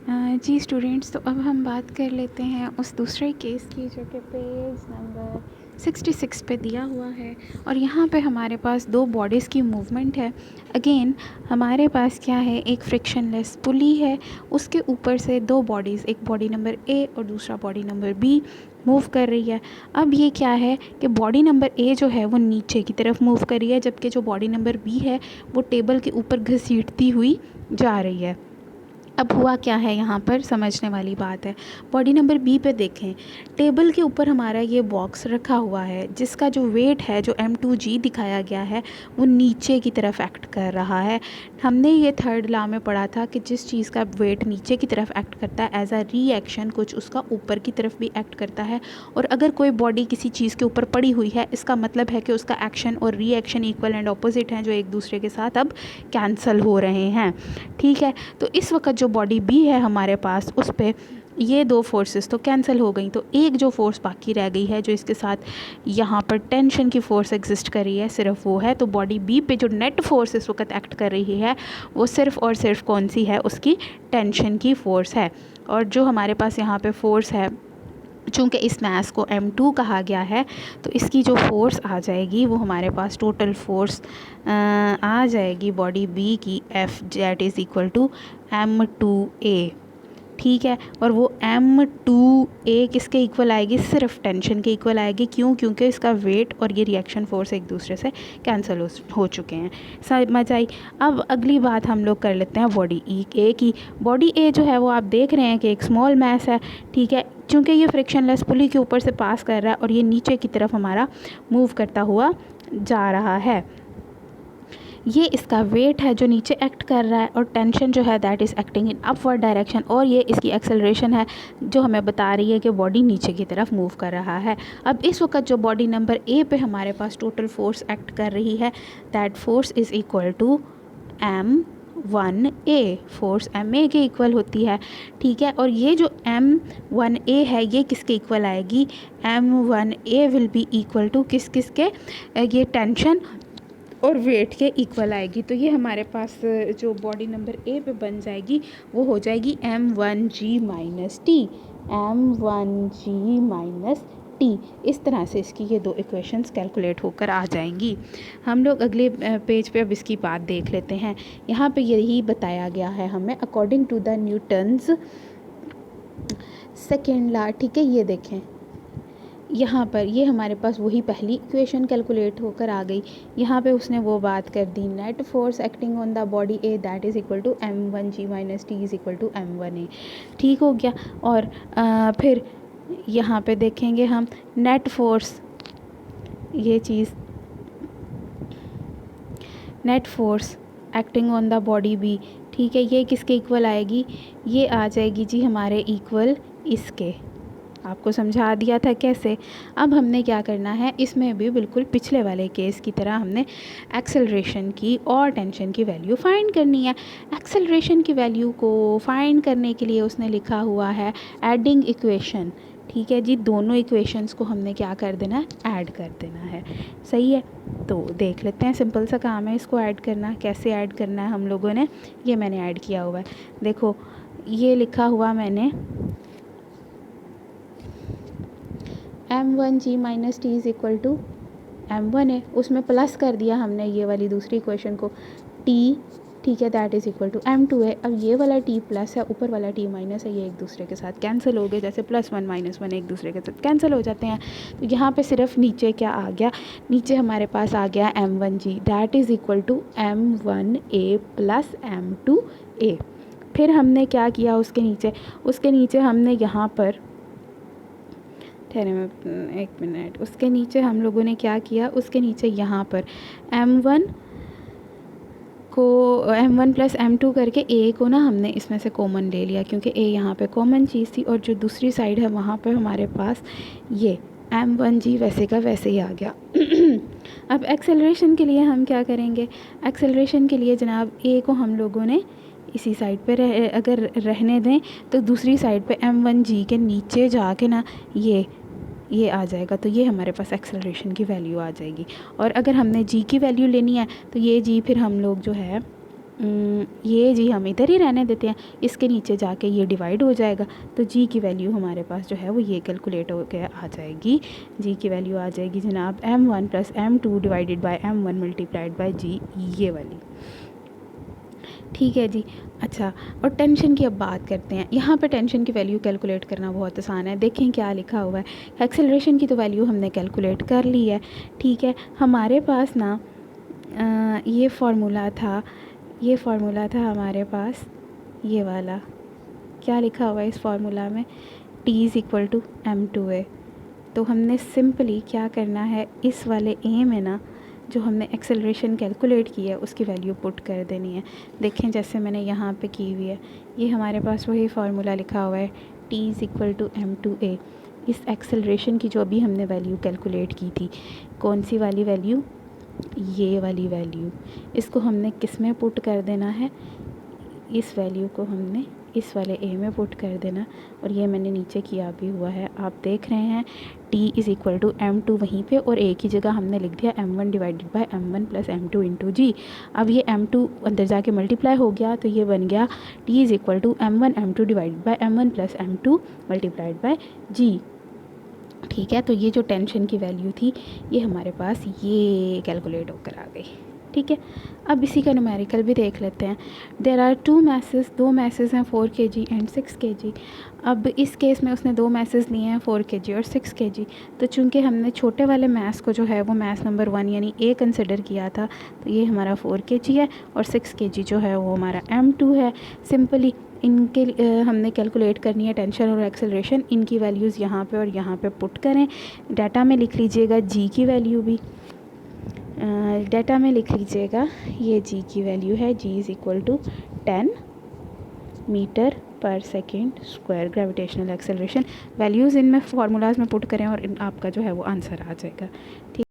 जी students, तो अब हम बात कर लेते हैं उस दूसरे केस की जो कि पेज नंबर 66 पे दिया हुआ है। और यहाँ पे हमारे पास दो बॉडीज़ की मूवमेंट है। अगेन हमारे पास क्या है, एक फ्रिक्शनलेस पुली है, उसके ऊपर से दो बॉडीज़, एक बॉडी नंबर ए और दूसरा बॉडी नंबर बी मूव कर रही है। अब ये क्या है कि बॉडी नंबर ए जो है वो नीचे की तरफ मूव कर रही है, जबकि जो बॉडी नंबर बी है वो टेबल के ऊपर घसीटती हुई जा रही है। अब हुआ क्या है, यहाँ पर समझने वाली बात है। बॉडी नंबर बी पे देखें, टेबल के ऊपर हमारा ये बॉक्स रखा हुआ है जिसका जो वेट है, जो M2G दिखाया गया है, वो नीचे की तरफ एक्ट कर रहा है। हमने ये थर्ड लॉ में पढ़ा था कि जिस चीज़ का वेट नीचे की तरफ एक्ट करता है एज अ रिएक्शन, कुछ उसका ऊपर की तरफ भी एक्ट करता है। और अगर कोई बॉडी किसी चीज़ के ऊपर पड़ी हुई है, इसका मतलब है कि उसका एक्शन और रिएक्शन इक्वल एंड ऑपोजिट हैं, जो एक दूसरे के साथ अब कैंसिल हो रहे हैं। ठीक है, तो इस वक्त जो बॉडी बी है हमारे पास, उस पर ये दो फोर्सेस तो कैंसिल हो गई, तो एक जो फोर्स बाकी रह गई है जो इसके साथ यहाँ पर टेंशन की फोर्स एग्जिस्ट कर रही है, सिर्फ वो है। तो बॉडी बी पे जो नेट फोर्स इस वक्त एक्ट कर रही है वो सिर्फ और सिर्फ कौन सी है, उसकी टेंशन की फोर्स है। और जो हमारे पास यहाँ पे फोर्स है, चूँकि इस मास को M2 कहा गया है, तो इसकी जो फोर्स आ जाएगी वो हमारे पास टोटल फोर्स आ जाएगी बॉडी बी की F that is equal to M2A। ठीक है, और वो M2A किसके इक्वल आएगी, सिर्फ टेंशन के इक्वल आएगी। क्यों? क्योंकि इसका वेट और ये रिएक्शन फोर्स एक दूसरे से कैंसिल हो चुके हैं। समझ आई। अब अगली बात हम लोग कर लेते हैं बॉडी ए की। बॉडी ए जो है वो आप देख रहे हैं कि एक स्मॉल मैस है। ठीक है, चूँकि ये फ्रिक्शनलेस पुली के ऊपर से पास कर रहा है और ये नीचे की तरफ हमारा मूव करता हुआ जा रहा है। ये इसका वेट है जो नीचे एक्ट कर रहा है, और टेंशन जो है that is acting in upward direction, और ये इसकी एक्सेलरेशन है जो हमें बता रही है कि बॉडी नीचे की तरफ मूव कर रहा है। अब इस वक्त जो बॉडी नंबर ए पे हमारे पास टोटल फोर्स एक्ट कर रही है, that force is equal to M1A। Force MA के इक्वल होती है। ठीक है, और ये जो M1A है ये किसके इक्वल आएगी, M1A will be equal to किस के, ये टेंशन और वेट के इक्वल आएगी। तो ये हमारे पास जो बॉडी नंबर ए पे बन जाएगी वो हो जाएगी M1G minus T, M1G minus T. इस तरह से इसकी ये दो इक्वेशंस कैलकुलेट होकर आ जाएंगी। हम लोग अगले पेज पे अब इसकी बात देख लेते हैं। यहाँ पे यही बताया गया है हमें, according to the Newton's second law. ठीक है, ये देखें यहाँ पर ये हमारे पास वही पहली इक्वेशन कैलकुलेट होकर आ गई। यहाँ पे उसने वो बात कर दी, net force acting on the body A that is equal to M1G minus T is equal to M1A। ठीक हो गया। और फिर यहाँ पे देखेंगे हम नेट फोर्स, ये चीज़ net force acting on the body B. ठीक है, ये किसके इक्वल आएगी, ये आ जाएगी जी हमारे इक्वल इसके। आपको समझा दिया था कैसे। अब हमने क्या करना है, इसमें भी बिल्कुल पिछले वाले केस की तरह हमने एक्सेलरेशन की और टेंशन की वैल्यू फाइंड करनी है। एक्सेलरेशन की वैल्यू को फाइंड करने के लिए उसने लिखा हुआ है एडिंग इक्वेशन। ठीक है जी, दोनों इक्वेशंस को हमने क्या कर देना है, ऐड कर देना है। सही है, तो देख लेते हैं। सिंपल सा काम है इसको ऐड करना। कैसे ऐड करना है हम लोगों ने, ये मैंने ऐड किया हुआ है। देखो ये लिखा हुआ मैंने M1G minus T is equal to M1A, उसमें प्लस कर दिया हमने ये वाली दूसरी इक्वेशन को T। ठीक है, that is equal to M2A। अब ये वाला T प्लस है, ऊपर वाला T माइनस है, ये एक दूसरे के साथ कैंसिल हो गए, जैसे +1 -1 एक दूसरे के साथ कैंसिल हो जाते हैं। तो यहाँ पे सिर्फ नीचे क्या आ गया, नीचे हमारे पास आ गया M1G that is equal to M1A plus M2A। फिर हमने क्या किया, उसके नीचे हमने यहाँ पर, ठहरे में एक मिनट, उसके नीचे हम लोगों ने क्या किया, उसके नीचे यहाँ पर M1 को M1 प्लस M2 करके A को ना हमने इसमें से कॉमन ले लिया, क्योंकि A यहाँ पे कॉमन चीज़ थी, और जो दूसरी साइड है वहाँ पे हमारे पास ये M1G वैसे का वैसे ही आ गया। अब एक्सेलरेशन के लिए हम क्या करेंगे, एक्सेलरेशन के लिए जनाब A को हम लोगों ने इसी साइड पे अगर रहने दें तो दूसरी साइड पे M1G के नीचे जाके ना ये आ जाएगा। तो ये हमारे पास एक्सेलरेशन की वैल्यू आ जाएगी। और अगर हमने G की वैल्यू लेनी है तो ये G फिर हम लोग जो है ये जी हम इधर ही रहने देते हैं, इसके नीचे जाके ये डिवाइड हो जाएगा, तो जी की वैल्यू हमारे पास जो है वो ये कैलकुलेट होकर आ जाएगी। जी की वैल्यू आ जाएगी जनाब m1 + m2 divided by m1 multiplied by g, ये वाली। ठीक है जी। अच्छा, और टेंशन की अब बात करते हैं। यहाँ पे टेंशन की वैल्यू कैलकुलेट करना बहुत आसान है। देखें क्या लिखा हुआ है। एक्सेलरेशन की तो वैल्यू हमने कैलकुलेट कर ली है। ठीक है, हमारे पास ना ये फार्मूला था हमारे पास, ये वाला। क्या लिखा हुआ है इस फार्मूला में? T = m2a। तो हमने सिंपली क्या करना है, इस वाले ए में ना जो हमने एक्सेलरेशन कैलकुलेट की है उसकी वैल्यू पुट कर देनी है। देखें जैसे मैंने यहाँ पे की हुई है, ये हमारे पास वही फार्मूला लिखा हुआ है, T = m2a। इस एक्सेलरेशन की जो अभी हमने वैल्यू कैलकुलेट की थी, कौन सी वाली वैल्यू? ये वाली वैल्यू। इसको हमने किस में पुट कर देना है? इस वैल्यू को हमने इस वाले ए में पुट कर देना, और ये मैंने नीचे किया भी हुआ है, आप देख रहे हैं। T = m2 वहीं पे, और ए की जगह हमने लिख दिया m1 divided by m1 + m2 into जी। अब ये m2 अंदर जाके मल्टीप्लाई हो गया, तो ये बन गया T = m1 m2 divided by m1 + m2 multiplied by g. ठीक है, तो ये जो टेंशन की वैल्यू थी ये हमारे पास ये कैलकुलेट होकर आ गई। ठीक है, अब इसी का न्यूमेरिकल भी देख लेते हैं। देयर आर 2 मैसेस, 2 मैसेस हैं 4 kg एंड 6 kg। अब इस केस में उसने 2 मैसेस लिए हैं 4 kg और 6 kg। तो चूंकि हमने छोटे वाले मैस को जो है वो मैस नंबर 1 यानी ए कंसिडर किया था, तो ये हमारा 4 kg है, और 6 kg जो है वो हमारा m2 है। सिंपली इनके हमने कैलकुलेट करनी है टेंशन और एक्सेलरेशन। इनकी वैल्यूज़ यहाँ पे और यहाँ पे पुट करें। डाटा में लिख लीजिएगा जी की वैल्यू भी, डाटा में लिख लीजिएगा, ये जी की वैल्यू है, जी = 10 मीटर पर second square gravitational acceleration. Values इनमें फार्मूलाज में पुट करें और आपका जो है वो आंसर आ जाएगा। ठीक।